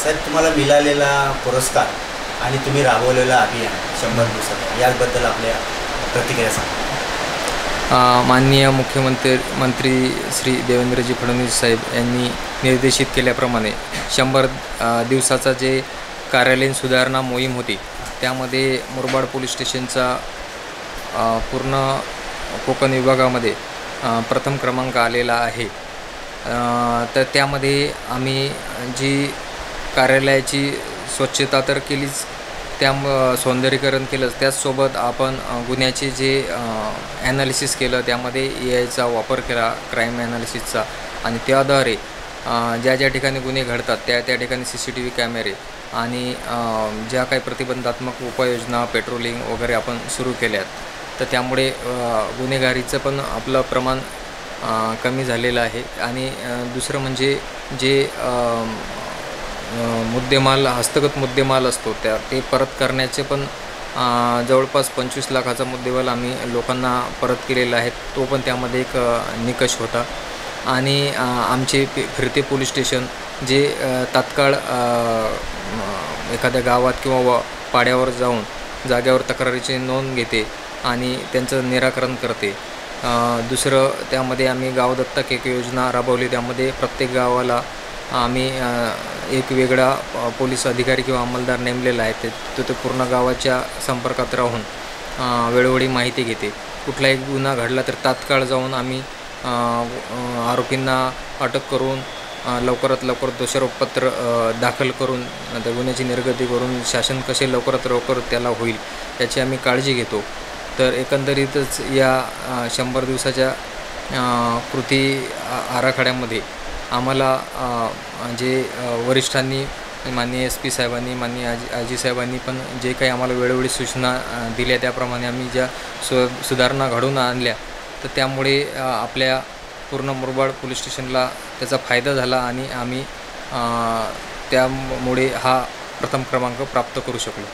साहेब, तुम्हाला मिळालेला पुरस्कार आणि तुम्ही राबवलेलं अभियान 100 दिवसाचं याबद्दल आपल्या प्रतिक्रिया सांगा। माननीय मंत्री श्री देवेंद्रजी फडणवीस साहेब यांनी निर्देशित केल्याप्रमाणे 100 दिवसाचा जे कार्यालयीन सुधारणा मोहीम होती त्यामध्ये मुरबाड पोलीस स्टेशनचा पूर्ण कोकण विभागामध्ये प्रथम क्रमांक आलेला आहे। तर त्यामध्ये आम्ही जी कार्यालयाची स्वच्छता तर केलीच, त्या सौंदर्यीकरण केलंच, त्याचसोबत आपण गुन्ह्याचे जे ॲनालिसिस केलं त्यामध्ये AI चा वापर केला, क्राईम ॲनालिसिसचा, आणि त्याद्वारे ज्या ज्या ठिकाणी गुन्हे घडतात त्या ठिकाणी CCTV कॅमेरे आणि ज्या काही प्रतिबंधात्मक उपाययोजना, पेट्रोलिंग वगैरे आपण सुरू केल्यात, तर त्यामुळे गुन्हेगारीचं पण आपलं प्रमाण कमी झालेलं आहे। आणि दुसरं म्हणजे जे मुद्देमाल, हस्तगत मुद्देमाल असतो ते परत करण्याचे पण जवळपास 25 लाखाचा मुद्देमाल आम्ही लोकांना परत केलेला आहे, तो पण त्यामध्ये एक निकष होता। आणि आमचे फिरते पोलीस स्टेशन जे तात्काळ एखाद्या गावात किंवा पाड्यावर जाऊन जाग्यावर तक्रारीची नोंद घेते आणि त्यांचं निराकरण करते। दुसरं त्यामध्ये आम्ही गाव दत्तक एक योजना राबवली, त्यामध्ये प्रत्येक गावाला आम्ही एक वेगळा पोलीस अधिकारी किंवा अंमलदार नेमलेला आहे, ते पूर्ण गावाच्या संपर्कात राहून वेळोवेळी माहिती घेते। कुठलाही गुन्हा घडला तर तात्काळ जाऊन आम्ही आरोपींना अटक करून लवकरात लवकर दोषारोपपत्र दाखल करून त्या गुन्ह्याची निर्गती करून शासन कसे लवकरात लवकर त्याला होईल याची आम्ही काळजी घेतो। तर एकंदरीतच या 100 दिवसाच्या कृती आराखड्यामध्ये आम्हाला जे वरिष्ठांनी, माननीय SP साहेबांनी, माननीय आजी साहेबांनी पण जे काही आम्हाला वेळोवेळी सूचना दिल्या त्याप्रमाणे आम्ही ज्या सुधारणा घडवून आणल्या, तर त्यामुळे आपल्या पूर्ण मुरबाड पोलीस स्टेशनला त्याचा फायदा झाला आणि आम्ही त्यामुळे हा प्रथम क्रमांक प्राप्त करू शकलो।